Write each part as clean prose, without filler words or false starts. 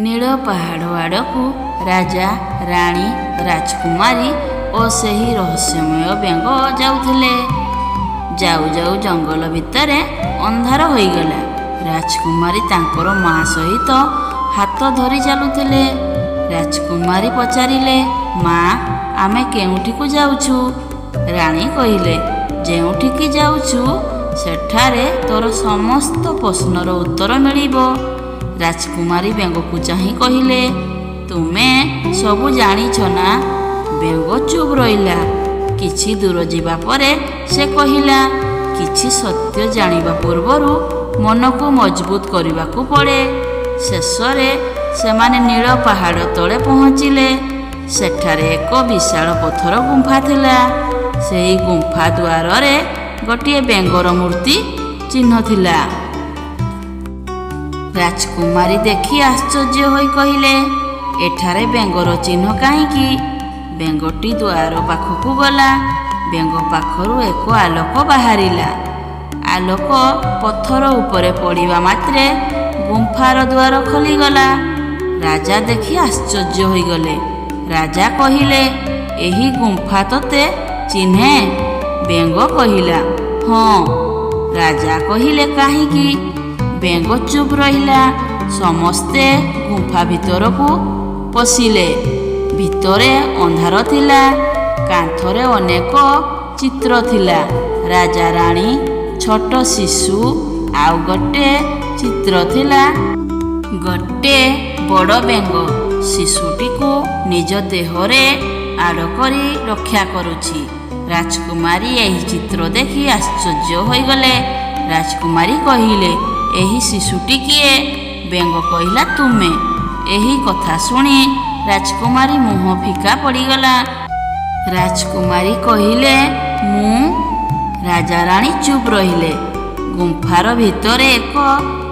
ନୀଳ ପାହାଡ଼ ଆଡ଼କୁ ରାଜା, ରାଣୀ, ରାଜକୁମାରୀ ଓ ସେହି ରହସ୍ୟମୟ ବେଙ୍ଗ ଯାଉଥିଲେ। ଯାଉ ଯାଉ ଜଙ୍ଗଲ ଭିତରେ ଅନ୍ଧାର ହୋଇଗଲା। ରାଜକୁମାରୀ ତାଙ୍କର ମା ସହିତ ହାତ ଧରି ଚାଲୁଥିଲେ। ରାଜକୁମାରୀ ପଚାରିଲେ, ମା, ଆମେ କେଉଁଠିକୁ ଯାଉଛୁ? ରାଣୀ କହିଲେ, ଯେଉଁଠିକି ଯାଉଛୁ ସେଠାରେ ତୋର ସମସ୍ତ ପ୍ରଶ୍ନର ଉତ୍ତର ମିଳିବ। ରାଜକୁମାରୀ ବେଙ୍ଗକୁ ଚାହିଁ କହିଲେ, ତୁମେ ସବୁ ଜାଣିଛ ନା? ବେଙ୍ଗ ଚୁପ୍ ରହିଲା। କିଛି ଦୂର ଯିବା ପରେ ସେ କହିଲା, କିଛି ସତ୍ୟ ଜାଣିବା ପୂର୍ବରୁ ମନକୁ ମଜବୁତ କରିବାକୁ ପଡ଼େ। ଶେଷରେ ସେମାନେ ନୀଳ ପାହାଡ଼ ତଳେ ପହଞ୍ଚିଲେ। ସେଠାରେ ଏକ ବିଶାଳ ପଥର ଗୁମ୍ଫା ଥିଲା। ସେହି ଗୁମ୍ଫା ଦ୍ୱାରରେ ଗୋଟିଏ ବେଙ୍ଗର ମୂର୍ତ୍ତି ଚିହ୍ନ ଥିଲା। ରାଜକୁମାରୀ ଦେଖି ଆଶ୍ଚର୍ଯ୍ୟ ହୋଇ କହିଲେ, ଏଠାରେ ବେଙ୍ଗର ଚିହ୍ନ କାହିଁକି? ବେଙ୍ଗଟି ଦ୍ୱାର ପାଖକୁ ଗଲା। ବେଙ୍ଗ ପାଖରୁ ଏକ ଆଲୋକ ବାହାରିଲା। ଆଲୋକ ପଥର ଉପରେ ପଡ଼ିବା ମାତ୍ରେ ଗୁମ୍ଫାର ଦ୍ୱାର ଖୋଲିଗଲା। ରାଜା ଦେଖି ଆଶ୍ଚର୍ଯ୍ୟ ହୋଇଗଲେ। ରାଜା କହିଲେ, ଏହି ଗୁମ୍ଫା ତୋତେ ଚିହ୍ନେ? ବେଙ୍ଗ କହିଲା, ହଁ। ରାଜା କହିଲେ, କାହିଁକି? ବେଙ୍ଗ ଚୁପ୍ ରହିଲା। ସମସ୍ତେ ଗୁମ୍ଫା ଭିତରକୁ ପଶିଲେ। ଭିତରେ ଅନ୍ଧାର ଥିଲା। କାନ୍ଥରେ ଅନେକ ଚିତ୍ର ଥିଲା। ରାଜା, ରାଣୀ, ଛୋଟ ଶିଶୁ। ଆଉ ଗୋଟେ ଚିତ୍ର ଥିଲା ଗୋଟେ ବଡ଼ ବେଙ୍ଗ ଶିଶୁଟିକୁ ନିଜ ଦେହରେ ଆଡ଼ କରି ରକ୍ଷା କରୁଛି। ରାଜକୁମାରୀ ଏହି ଚିତ୍ର ଦେଖି ଆଶ୍ଚର୍ଯ୍ୟ ହୋଇଗଲେ। ରାଜକୁମାରୀ କହିଲେ, ଏହି ଶିଶୁଟି କିଏ? ବେଙ୍ଗ କହିଲା, ତୁମେ। ଏହି କଥା ଶୁଣି ରାଜକୁମାରୀ ମୁହଁ ଫିକା ପଡ଼ିଗଲା। ରାଜକୁମାରୀ କହିଲେ, ମୁଁ? ରାଜା, ରାଣୀ ଚୁପ୍ ରହିଲେ। ଗୁମ୍ଫାର ଭିତରେ ଏକ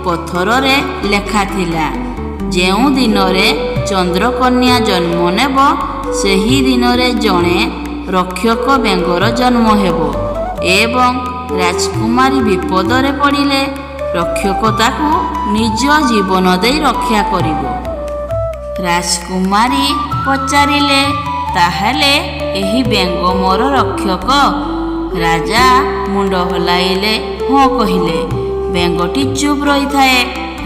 ପଥରରେ ଲେଖା ଥିଲା, ଯେଉଁ ଦିନରେ ଚନ୍ଦ୍ରକନ୍ୟା ଜନ୍ମ ନେବ ସେହି ଦିନରେ ଜଣେ ରକ୍ଷକ ବେଙ୍ଗର ଜନ୍ମ ହେବ ଏବଂ ରାଜକୁମାରୀ ବିପଦରେ ପଡ଼ିଲେ ରକ୍ଷକ ତାକୁ ନିଜ ଜୀବନ ଦେଇ ରକ୍ଷା କରିବ। ରାଜକୁମାରୀ ପଚାରିଲେ, ତାହେଲେ ଏହି ବେଙ୍ଗ ମୋର ରକ୍ଷକ? ରାଜା ମୁଣ୍ଡ ହଲାଇଲେ, ହଁ କହିଲେ। ବେଙ୍ଗଟି ଚୁପ୍ ରହିଥାଏ।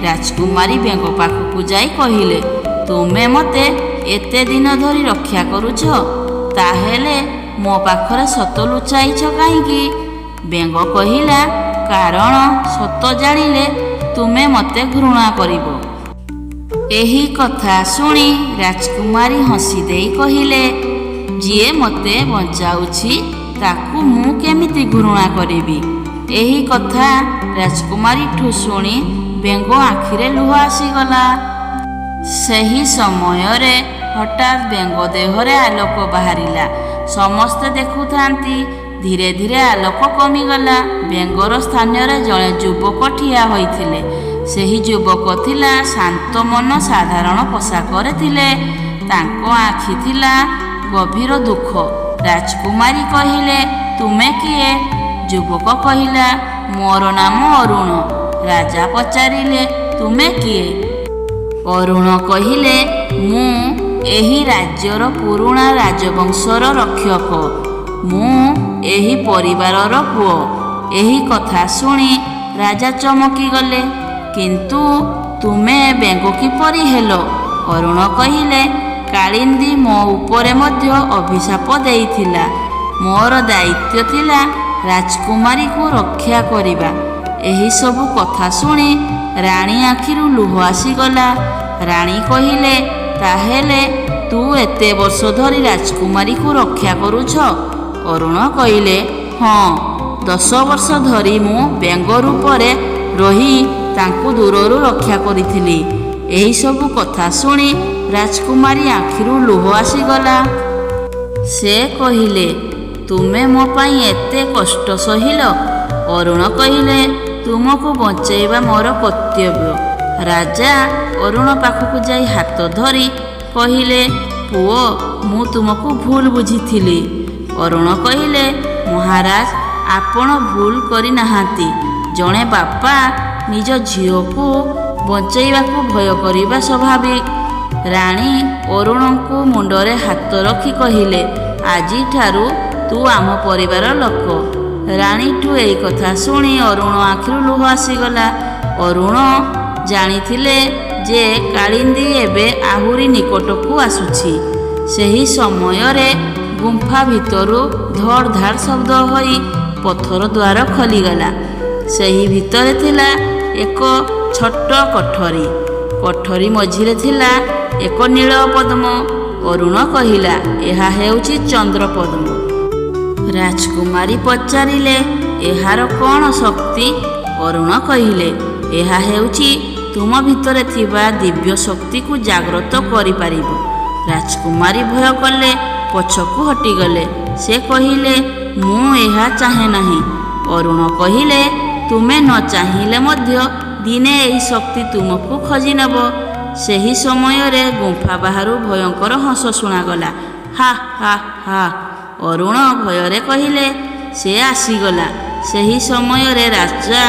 ରାଜକୁମାରୀ ବେଙ୍ଗ ପାଖକୁ ଯାଇ କହିଲେ, ତୁମେ ମୋତେ ଏତେ ଦିନ ଧରି ରକ୍ଷା କରୁଛ, ତାହେଲେ ମୋ ପାଖରେ ସତ ଲୁଚାଇଛ କାହିଁକି? ବେଙ୍ଗ କହିଲା, କାରଣ ସତ ଜାଣିଲେ ତୁମେ ମୋତେ ଘୃଣା କରିବ। ଏହି କଥା ଶୁଣି ରାଜକୁମାରୀ ହସି ଦେଇ କହିଲେ, ଯିଏ ମୋତେ ବଞ୍ଚାଉଛି ତାକୁ ମୁଁ କେମିତି ଘୃଣା କରିବି? ଏହି କଥା ରାଜକୁମାରୀଠୁ ଶୁଣି ବେଙ୍ଗ ଆଖିରେ ଲୁହ ଆସିଗଲା। ସେହି ସମୟରେ ହଠାତ୍ ବେଙ୍ଗ ଦେହରେ ଆଲୋକ ବାହାରିଲା। ସମସ୍ତେ ଦେଖୁଥାନ୍ତି। ଧୀରେ ଧୀରେ ଆଲୋକ କମିଗଲା। ବେଙ୍ଗର ସ୍ଥାନରେ ଜଣେ ଯୁବକ ଠିଆ ହୋଇଥିଲେ। ସେହି ଯୁବକ ଥିଲା ଶାନ୍ତ ମନ, ସାଧାରଣ ପୋଷାକରେ ଥିଲେ। ତାଙ୍କ ଆଖି ଥିଲା ଗଭୀର ଦୁଃଖ। ରାଜକୁମାରୀ କହିଲେ, ତୁମେ କିଏ? ଯୁବକ କହିଲା, ମୋର ନାମ ଅରୁଣ। ରାଜା ପଚାରିଲେ, ତୁମେ କିଏ? ଅରୁଣ କହିଲେ, ମୁଁ ଏହି ରାଜ୍ୟର ପୁରୁଣା ରାଜବଂଶର ରକ୍ଷକ। ମୁଁ ଏହି ପରିବାରର ପୁଅ। ଏହି କଥା ଶୁଣି ରାଜା ଚମକିଗଲେ। କିନ୍ତୁ ତୁମେ ବେଙ୍ଗ କିପରି ହେଲ? ଅରୁଣ କହିଲେ, କାଳିନ୍ଦୀ ମୋ ଉପରେ ମଧ୍ୟ ଅଭିଶାପ ଦେଇଥିଲା। ମୋର ଦାୟିତ୍ୱ ଥିଲା ରାଜକୁମାରୀକୁ ରକ୍ଷା କରିବା। ଏହିସବୁ କଥା ଶୁଣି ରାଣୀ ଆଖିରୁ ଲୁହ ଆସିଗଲା। ରାଣୀ କହିଲେ, ତାହେଲେ ତୁ ଏତେ ବର୍ଷ ଧରି ରାଜକୁମାରୀକୁ ରକ୍ଷା କରୁଛ? ଅରୁଣ କହିଲେ, ହଁ, 10 ବର୍ଷ ଧରି ମୁଁ ବେଙ୍ଗ ରୂପରେ ରହି ତାଙ୍କୁ ଦୂରରୁ ରକ୍ଷା କରିଥିଲି। ଏହିସବୁ କଥା ଶୁଣି ରାଜକୁମାରୀ ଆଖିରୁ ଲୁହ ଆସିଗଲା। ସେ କହିଲେ, ତୁମେ ମୋ ପାଇଁ ଏତେ କଷ୍ଟ ସହିଲ? ଅରୁଣ କହିଲେ, ତୁମକୁ ବଞ୍ଚାଇବା ମୋର କର୍ତ୍ତବ୍ୟ। ରାଜା ଅରୁଣ ପାଖକୁ ଯାଇ ହାତ ଧରି କହିଲେ, ପୁଅ, ମୁଁ ତୁମକୁ ଭୁଲ ବୁଝିଥିଲି। ଅରୁଣ କହିଲେ, ମହାରାଜ, ଆପଣ ଭୁଲ କରିନାହାନ୍ତି। ଜଣେ ବାପା ନିଜ ଝିଅକୁ ବଞ୍ଚେଇବାକୁ ଭୟ କରିବା ସ୍ୱାଭାବିକ। ରାଣୀ ଅରୁଣଙ୍କୁ ମୁଣ୍ଡରେ ହାତ ରଖି କହିଲେ, ଆଜିଠାରୁ ତୁ ଆମ ପରିବାର ଲୋକ। ରାଣୀଠୁ ଏହି କଥା ଶୁଣି ଅରୁଣ ଆଖିରୁ ଲୁହ ଆସିଗଲା। ଅରୁଣ ଜାଣିଥିଲେ ଯେ କାଳିନ୍ଦୀ ଏବେ ଆହୁରି ନିକଟକୁ ଆସୁଛି। ସେହି ସମୟରେ ଗୁମ୍ଫା ଭିତରୁ ଧଡ଼ ଧାଡ଼ ଶବ୍ଦ ହୋଇ ପଥର ଦ୍ୱାର ଖୋଲିଗଲା। ସେହି ଭିତରେ ଥିଲା ଏକ ଛୋଟ କୋଠରୀ। କୋଠରୀ ମଝିରେ ଥିଲା ଏକ ନୀଳ ପଦ୍ମ। ଅରୁଣ କହିଲା, ଏହା ହେଉଛି ଚନ୍ଦ୍ରପଦ୍ମ। ରାଜକୁମାରୀ ପଚାରିଲେ, ଏହାର କ'ଣ ଶକ୍ତି? ଅରୁଣ କହିଲେ, ଏହା ହେଉଛି ତୁମ ଭିତରେ ଥିବା ଦିବ୍ୟ ଶକ୍ତିକୁ ଜାଗ୍ରତ କରିପାରିବ। ରାଜକୁମାରୀ ଭୟ କଲେ, ପଛକୁ ହଟିଗଲେ। ସେ କହିଲେ, ମୁଁ ଏହା ଚାହେଁ ନାହିଁ। ଅରୁଣ କହିଲେ, ତୁମେ ନ ଚାହିଁଲେ ମଧ୍ୟ ଦିନେ ଏହି ଶକ୍ତି ତୁମକୁ ଖୋଜି ନେବ। ସେହି ସମୟରେ ଗୁମ୍ଫା ବାହାରୁ ଭୟଙ୍କର ହସ ଶୁଣାଗଲା। ହା ହା ହା। ଅରୁଣ ଭୟରେ କହିଲେ, ସେ ଆସିଗଲା। ସେହି ସମୟରେ ରାଜା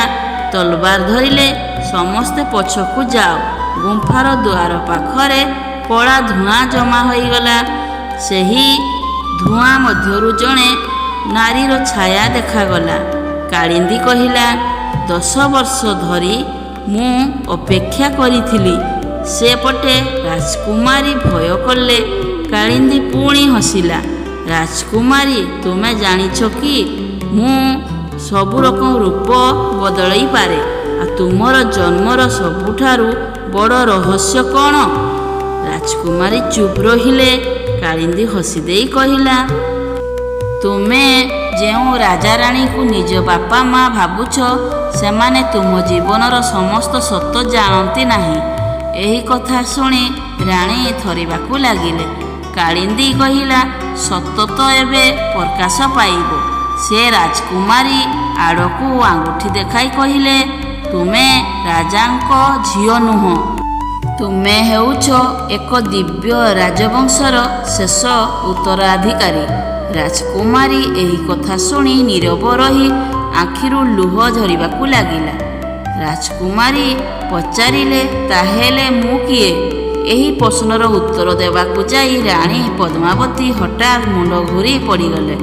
ତଲବାର ଧରିଲେ, ସମସ୍ତେ ପଛକୁ ଯାଅ। ଗୁମ୍ଫାର ଦ୍ୱାର ପାଖରେ କଳା ଧୂଆଁ ଜମା ହୋଇଗଲା। ସେହି ଧୂଆଁ ମଧ୍ୟରୁ ଜଣେ ନାରୀର ଛାୟା ଦେଖାଗଲା। କାଳିନ୍ଦୀ କହିଲା, 10 ବର୍ଷ ଧରି ମୁଁ ଅପେକ୍ଷା କରିଥିଲି। ସେପଟେ ରାଜକୁମାରୀ ଭୟ କଲେ। କାଳିନ୍ଦୀ ପୁଣି ହସିଲା। ରାଜକୁମାରୀ, ତୁମେ ଜାଣିଛ କି ମୁଁ ସବୁ ରକମ ରୂପ ବଦଳାଇ ପାରେ। ଆଉ ତୁମର ଜନ୍ମର ସବୁଠାରୁ ବଡ଼ ରହସ୍ୟ କ'ଣ? ରାଜକୁମାରୀ ଚୁପ୍ ରହିଲେ। କାଳିନ୍ଦୀ ହସି ଦେଇ କହିଲା, ତୁମେ ଯେଉଁ ରାଜାରାଣୀକୁ ନିଜ ବାପା ମା ଭାବୁଛ, ସେମାନେ ତୁମ ଜୀବନର ସମସ୍ତ ସତ ଜାଣନ୍ତି ନାହିଁ। ଏହି କଥା ଶୁଣି ରାଣୀ ଥରିବାକୁ ଲାଗିଲେ। କାଳିନ୍ଦୀ କହିଲା, ସତ ତ ଏବେ ପ୍ରକାଶ ପାଇବ। ସେ ରାଜକୁମାରୀ ଆଡ଼କୁ ଆଙ୍ଗୁଠି ଦେଖାଇ କହିଲେ, ତୁମେ ରାଜାଙ୍କ ଝିଅ ନୁହଁ। ତୁମେ ହେଉଛ ଏକ ଦିବ୍ୟ ରାଜବଂଶର ଶେଷ ଉତ୍ତରାଧିକାରୀ। ରାଜକୁମାରୀ ଏହି କଥା ଶୁଣି ନୀରବ ରହି ଆଖିରୁ ଲୁହ ଝରିବାକୁ ଲାଗିଲା। ରାଜକୁମାରୀ ପଚାରିଲେ, ତାହେଲେ ମୁଁ କିଏ? ଏହି ପ୍ରଶ୍ନର ଉତ୍ତର ଦେବାକୁ ଯାଇ ରାଣୀ ପଦ୍ମାବତୀ ହଠାତ୍ ମୁଣ୍ଡ ଘୂରି ପଡ଼ିଗଲେ।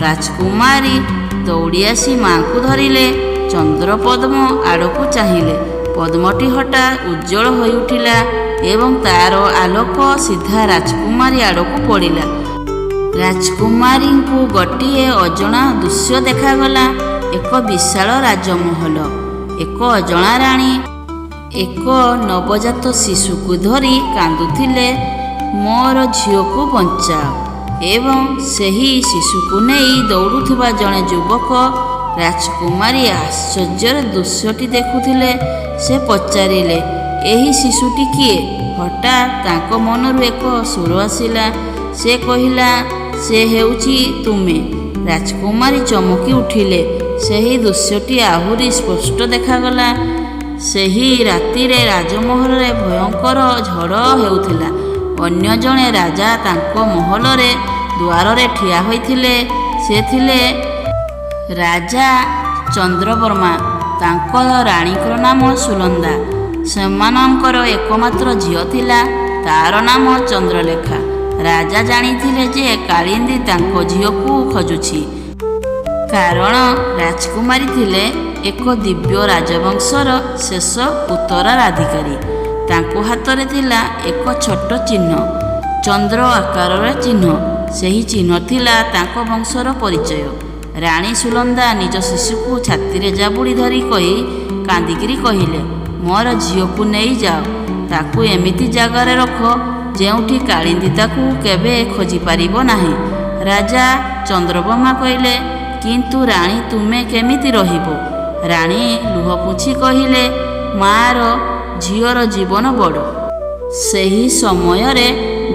ରାଜକୁମାରୀ ଦୌଡ଼ି ଆସି ମା'ଙ୍କୁ ଧରିଲେ। ଚନ୍ଦ୍ରପଦ୍ମ ଆଡ଼କୁ ଚାହିଁଲେ। ପଦ୍ମଟି ହଠାତ୍ ଉଜ୍ଜଳ ହୋଇଉଠିଲା ଏବଂ ତାର ଆଲୋକ ସିଧା ରାଜକୁମାରୀ ଆଡ଼କୁ ପଡ଼ିଲା। ରାଜକୁମାରୀଙ୍କୁ ଗୋଟିଏ ଅଜଣା ଦୃଶ୍ୟ ଦେଖାଗଲା। ଏକ ବିଶାଳ ରାଜମହଲ। ଏକ ଅଜଣା ରାଣୀ ଏକ ନବଜାତ ଶିଶୁକୁ ଧରି କାନ୍ଦୁଥିଲେ, ମୋର ଝିଅକୁ ବଞ୍ଚାଅ। ଏବଂ ସେହି ଶିଶୁକୁ ନେଇ ଦୌଡ଼ୁଥିବା ଜଣେ ଯୁବକ। ରାଜକୁମାରୀ ଆଶ୍ଚର୍ଯ୍ୟରେ ଦୃଶ୍ୟଟି ଦେଖୁଥିଲେ। ସେ ପଚାରିଲେ, ଏହି ଶିଶୁଟି କିଏ? ହଠାତ୍ ତାଙ୍କ ମନରୁ ଏକ ସୁର ଆସିଲା। ସେ କହିଲା, ସେ ହେଉଛି ତୁମେ। ରାଜକୁମାରୀ ଚମକି ଉଠିଲେ। ସେହି ଦୃଶ୍ୟଟି ଆହୁରି ସ୍ପଷ୍ଟ ଦେଖାଗଲା। ସେହି ରାତିରେ ରାଜମହଲରେ ଭୟଙ୍କର ଝଡ଼ ହେଉଥିଲା। ଅନ୍ୟ ଜଣେ ରାଜା ତାଙ୍କ ମହଲରେ ଦ୍ୱାରରେ ଠିଆ ହୋଇଥିଲେ। ସେ ଥିଲେ ରାଜା ଚନ୍ଦ୍ରବର୍ମା। ତାଙ୍କ ରାଣୀଙ୍କର ନାମ ସୁନନ୍ଦା। ସେମାନଙ୍କର ଏକମାତ୍ର ଝିଅ ଥିଲା, ତାର ନାମ ଚନ୍ଦ୍ରଲେଖା। ରାଜା ଜାଣିଥିଲେ ଯେ କାଳିନ୍ଦୀ ତାଙ୍କ ଝିଅକୁ ଖୋଜୁଛି, କାରଣ ରାଜକୁମାରୀ ଥିଲେ ଏକ ଦିବ୍ୟ ରାଜବଂଶର ଶେଷ ଉତ୍ତରାଧିକାରୀ। ତାଙ୍କ ହାତରେ ଥିଲା ଏକ ଛୋଟ ଚିହ୍ନ, ଚନ୍ଦ୍ର ଆକାରର ଚିହ୍ନ। ସେହି ଚିହ୍ନ ଥିଲା ତାଙ୍କ ବଂଶର ପରିଚୟ। ରାଣୀ ସୁନନ୍ଦା ନିଜ ଶିଶୁକୁ ଛାତିରେ ଜାବୁଡ଼ି ଧରି କାନ୍ଦିକିରି କହିଲେ, ମୋର ଝିଅକୁ ନେଇଯାଅ। ତାକୁ ଏମିତି ଜାଗାରେ ରଖ ଯେଉଁଠି କାଳିନ୍ଦୀ ତାକୁ କେବେ ଖୋଜିପାରିବ ନାହିଁ। ରାଜା ଚନ୍ଦ୍ରବର୍ମା କହିଲେ, କିନ୍ତୁ ରାଣୀ ତୁମେ କେମିତି ରହିବ? ରାଣୀ ଲୁହ ପୋଛି କହିଲେ, ମା'ର ଝିଅର ଜୀବନ ବଡ଼। ସେହି ସମୟରେ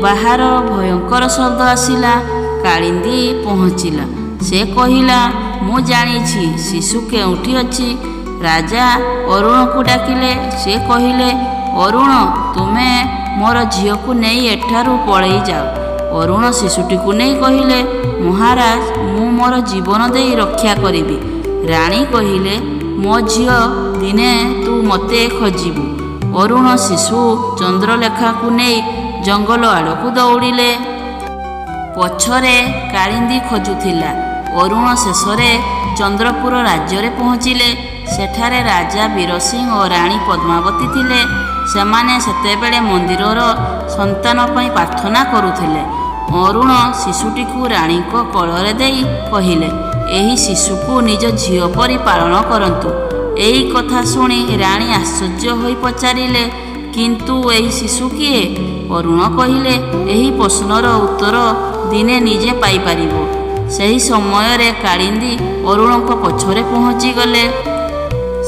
ବାହାର ଭୟଙ୍କର ଶବ୍ଦ ଆସିଲା। କାଳିନ୍ଦୀ ପହଞ୍ଚିଲା। ସେ କହିଲା, ମୁଁ ଜାଣିଛି ଶିଶୁ କେଉଁଠି ଅଛି। ରାଜା ଅରୁଣକୁ ଡାକିଲେ। ସେ କହିଲେ, ଅରୁଣ, ତୁମେ ମୋର ଝିଅକୁ ନେଇ ଏଠାରୁ ପଳେଇ ଯାଅ। ଅରୁଣ ଶିଶୁଟିକୁ ନେଇ କହିଲେ, ମହାରାଜ, ମୁଁ ମୋର ଜୀବନ ଦେଇ ରକ୍ଷା କରିବି। ରାଣୀ କହିଲେ, ମୋ ଝିଅ, ଦିନେ ତୁ ମୋତେ ଖୋଜିବୁ। ଅରୁଣ ଶିଶୁ ଚନ୍ଦ୍ରଲେଖାକୁ ନେଇ ଜଙ୍ଗଲ ଆଡ଼କୁ ଦୌଡ଼ିଲେ। ପଛରେ କାଳିନ୍ଦୀ ଖୋଜୁଥିଲା। ଅରୁଣ ଶେଷରେ ଚନ୍ଦ୍ରପୁର ରାଜ୍ୟରେ ପହଞ୍ଚିଲେ। ସେଠାରେ ରାଜା ବୀରସିଂହ ଓ ରାଣୀ ପଦ୍ମାବତୀ ଥିଲେ। ସେମାନେ ସେତେବେଳେ ମନ୍ଦିରର ସନ୍ତାନ ପାଇଁ ପ୍ରାର୍ଥନା କରୁଥିଲେ। ଅରୁଣ ଶିଶୁଟିକୁ ରାଣୀଙ୍କ କୋଳରେ ଦେଇ କହିଲେ, ଏହି ଶିଶୁକୁ ନିଜ ଝିଅ ପରି ପାଳନ କରନ୍ତୁ। ଏହି କଥା ଶୁଣି ରାଣୀ ଆଶ୍ଚର୍ଯ୍ୟ ହୋଇ ପଚାରିଲେ, କିନ୍ତୁ ଏହି ଶିଶୁ କିଏ? ଅରୁଣ କହିଲେ, ଏହି ପ୍ରଶ୍ନର ଉତ୍ତର ଦିନେ ନିଜେ ପାଇପାରିବ। ସେହି ସମୟରେ କାଳିନ୍ଦୀ ଅରୁଣଙ୍କ ପଛରେ ପହଞ୍ଚିଗଲେ।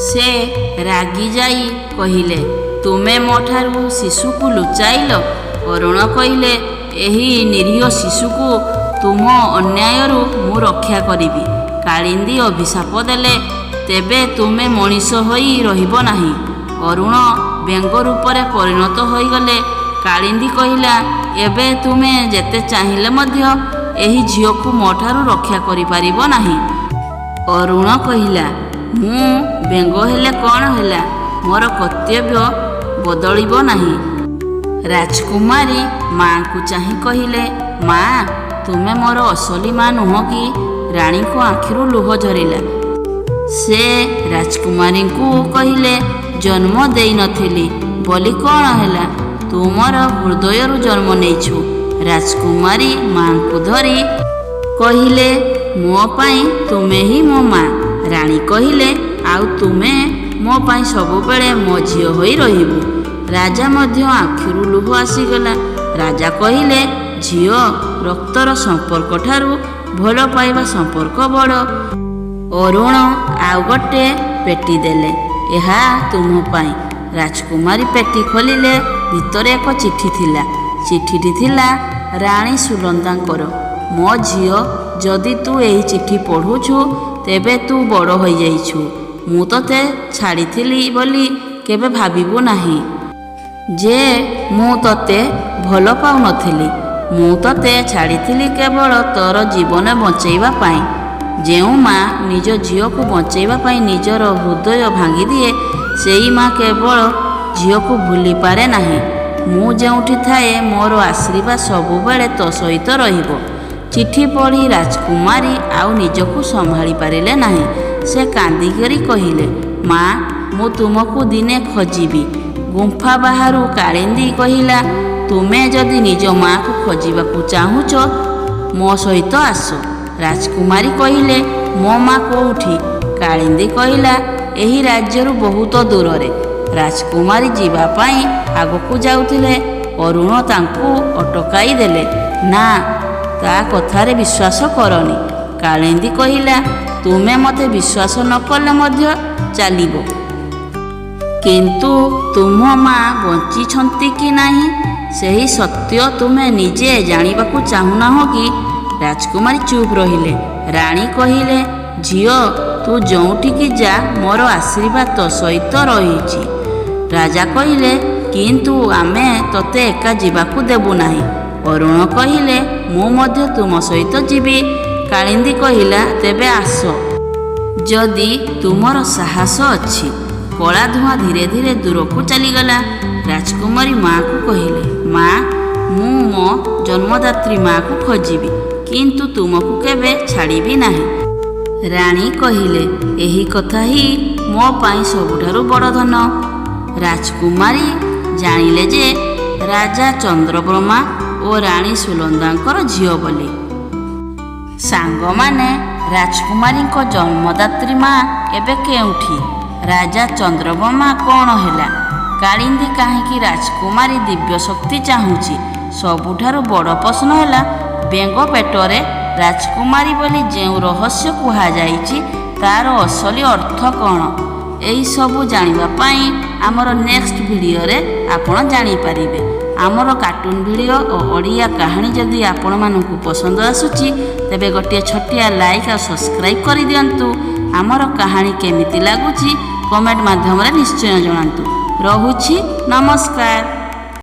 ସେ ରାଗି ଯାଇ କହିଲେ, ତୁମେ ମୋ ଠାରୁ ଶିଶୁକୁ ଲୁଚାଇଲ? ଅରୁଣ କହିଲେ, ଏହି ନିରୀହ ଶିଶୁକୁ ତୁମ ଅନ୍ୟାୟରୁ ମୁଁ ରକ୍ଷା କରିବି। କାଳିନ୍ଦୀ ଅଭିଶାପ ଦେଲେ, ତେବେ ତୁମେ ମଣିଷ ହୋଇ ରହିବ ନାହିଁ। ଅରୁଣ ବ୍ୟଙ୍ଗ ରୂପରେ ପରିଣତ ହୋଇଗଲେ। କାଳିନ୍ଦୀ କହିଲା, ଏବେ ତୁମେ ଯେତେ ଚାହିଁଲେ ମଧ୍ୟ ଏହି ଝିଅକୁ ମୋ ଠାରୁ ରକ୍ଷା କରିପାରିବ ନାହିଁ। ଅରୁଣ କହିଲା, ମୁଁ ବ୍ୟଙ୍ଗ ହେଲେ କ'ଣ ହେଲା? ମୋର କର୍ତ୍ତବ୍ୟ ବଦଳିବ ନାହିଁ। ରାଜକୁମାରୀ ମାଆଙ୍କୁ ଚାହିଁ କହିଲେ, ମା, ତୁମେ ମୋର ଅସଲି ମା ନୁହଁ କି? ରାଣୀଙ୍କ ଆଖିରୁ ଲୁହ ଝରିଲା। ସେ ରାଜକୁମାରୀଙ୍କୁ କହିଲେ, ଜନ୍ମ ଦେଇନଥିଲି ବୋଲି କ'ଣ ହେଲା? ତୁ ମୋର ହୃଦୟରୁ ଜନ୍ମ ନେଇଛୁ। ରାଜକୁମାରୀ ମାଆଙ୍କୁ ଧରି କହିଲେ, ମୋ ପାଇଁ ତୁମେ ହିଁ ମୋ ମା। ରାଣୀ କହିଲେ, ଆଉ ତୁମେ ମୋ ପାଇଁ ସବୁବେଳେ ମୋ ଝିଅ ହୋଇ ରହିବୁ। ରାଜା ମଧ୍ୟ ଆଖିରୁ ଲୁହ ଆସିଗଲା। ରାଜା କହିଲେ, ଝିଅ, ରକ୍ତର ସମ୍ପର୍କ ଠାରୁ ଭଲ ପାଇବା ସମ୍ପର୍କ ବଡ଼। ଅରୁଣ ଆଉ ଗୋଟେ ପେଟି ଦେଲେ, ଏହା ତୁମ ପାଇଁ। ରାଜକୁମାରୀ ପେଟି ଖୋଲିଲେ। ଭିତରେ ଏକ ଚିଠି ଥିଲା। ଚିଠିଟି ଥିଲା ରାଣୀ ସୁଲନ୍ଦାଙ୍କର। ମୋ ଝିଅ, ଯଦି ତୁ ଏହି ଚିଠି ପଢ଼ୁଛୁ, ତେବେ ତୁ ବଡ଼ ହୋଇଯାଇଛୁ। ମୁଁ ତୋତେ ଛାଡ଼ିଥିଲି ବୋଲି କେବେ ଭାବିବୁ ନାହିଁ ଯେ ମୁଁ ତୋତେ ଭଲ ପାଉନଥିଲି। ମୁଁ ତୋତେ ଛାଡ଼ିଥିଲି କେବଳ ତୋର ଜୀବନ ବଞ୍ଚାଇବା ପାଇଁ। ଯେଉଁ ମା ନିଜ ଝିଅକୁ ବଞ୍ଚାଇବା ପାଇଁ ନିଜର ହୃଦୟ ଭାଙ୍ଗିଦିଏ, ସେହି ମା କେବଳ ଝିଅକୁ ଭୁଲିପାରେ ନାହିଁ। ମୁଁ ଯେଉଁଠି ଥାଏ, ମୋର ଆଶୀର୍ବାଦ ସବୁବେଳେ ତୋ ସହିତ ରହିବ। ଚିଠି ପଢ଼ି ରାଜକୁମାରୀ ଆଉ ନିଜକୁ ସମ୍ଭାଳି ପାରିଲେ ନାହିଁ। ସେ କାନ୍ଦିକରି କହିଲେ, ମା, ମୁଁ ତୁମକୁ ଦିନେ ଖୋଜିବି। ଗୁମ୍ଫା ବାହାରୁ କାଳିନ୍ଦୀ କହିଲା, ତୁମେ ଯଦି ନିଜ ମାଆକୁ ଖୋଜିବାକୁ ଚାହୁଁଛ, ମୋ ସହିତ ଆସ। ରାଜକୁମାରୀ କହିଲେ, ମୋ ମା କେଉଁଠି? କାଳିନ୍ଦୀ କହିଲା, ଏହି ରାଜ୍ୟରୁ ବହୁତ ଦୂରରେ। ରାଜକୁମାରୀ ଯିବା ପାଇଁ ଆଗକୁ ଯାଉଥିଲେ। ଅରୁଣ ତାଙ୍କୁ ଅଟକାଇ ଦେଲେ। ନା, ତା କଥାରେ ବିଶ୍ୱାସ କରନି। କାଳିନ୍ଦୀ କହିଲା, ତୁମେ ମୋତେ ବିଶ୍ୱାସ ନ କଲେ ମଧ୍ୟ ଚାଲିବ, କିନ୍ତୁ ତୁମ ମା ବଞ୍ଚିଛନ୍ତି କି ନାହିଁ, ସେହି ସତ୍ୟ ତୁମେ ନିଜେ ଜାଣିବାକୁ ଚାହୁଁନାହଁ କି? ରାଜକୁମାରୀ ଚୁପ୍ ରହିଲେ। ରାଣୀ କହିଲେ, ଝିଅ, ତୁ ଯେଉଁଠିକି ଯା, ମୋର ଆଶୀର୍ବାଦ ତୋ ସହିତ ରହିଛି। ରାଜା କହିଲେ, କିନ୍ତୁ ଆମେ ତୋତେ ଏକା ଯିବାକୁ ଦେବୁ ନାହିଁ। ଅରୁଣ କହିଲେ, ମୁଁ ମଧ୍ୟ ତୁମ ସହିତ ଯିବି। କାଳିନ୍ଦୀ କହିଲା, ତେବେ ଆସ, ଯଦି ତୁମର ସାହସ ଅଛି। କଳା ଧୂଆଁ ଧୀରେ ଧୀରେ ଦୂରକୁ ଚାଲିଗଲା। ରାଜକୁମାରୀ ମାଆକୁ କହିଲେ, ମା, ମୁଁ ମୋ ଜନ୍ମଦାତ୍ରୀ ମାଆକୁ ଖୋଜିବି, କିନ୍ତୁ ତୁମକୁ କେବେ ଛାଡ଼ିବି ନାହିଁ। ରାଣୀ କହିଲେ, ଏହି କଥା ହିଁ ମୋ ପାଇଁ ସବୁଠାରୁ ବଡ଼ ଧନ। ରାଜକୁମାରୀ ଜାଣିଲେ ଯେ ରାଜା ଚନ୍ଦ୍ରବର୍ମା ଓ ରାଣୀ ସୁଲନ୍ଦାଙ୍କର ଝିଅ ବୋଲି। ସାଙ୍ଗମାନେ, ରାଜକୁମାରୀଙ୍କ ଜନ୍ମଦାତ୍ରୀ ମା ଏବେ କେଉଁଠି? ରାଜା ଚନ୍ଦ୍ରବର୍ମା କ'ଣ ହେଲା? କାଳିନ୍ଦୀ କାହିଁକି ରାଜକୁମାରୀ ଦିବ୍ୟ ଶକ୍ତି ଚାହୁଁଛି? ସବୁଠାରୁ ବଡ଼ ପ୍ରଶ୍ନ ହେଲା, ବ୍ୟଙ୍ଗ ପେଟରେ ରାଜକୁମାରୀ ବୋଲି ଯେଉଁ ରହସ୍ୟ କୁହାଯାଇଛି, ତା'ର ଅସଲି ଅର୍ଥ କ'ଣ? ଏହିସବୁ ଜାଣିବା ପାଇଁ ଆମର ନେକ୍ସଟ ଭିଡ଼ିଓରେ ଆପଣ ଜାଣିପାରିବେ। ଆମର କାର୍ଟୁନ ଭିଡ଼ିଓ ଓ ଓଡ଼ିଆ କାହାଣୀ ଯଦି ଆପଣମାନଙ୍କୁ ପସନ୍ଦ ଆସୁଛି, ତେବେ ଗୋଟିଏ ଛୋଟିଆ ଲାଇକ୍ ଆଉ ସବସ୍କ୍ରାଇବ୍ କରିଦିଅନ୍ତୁ। ଆମର କାହାଣୀ କେମିତି ଲାଗୁଛି କମେଣ୍ଟ ମାଧ୍ୟମରେ ନିଶ୍ଚୟ ଜଣାନ୍ତୁ। ରହୁଛି, ନମସ୍କାର।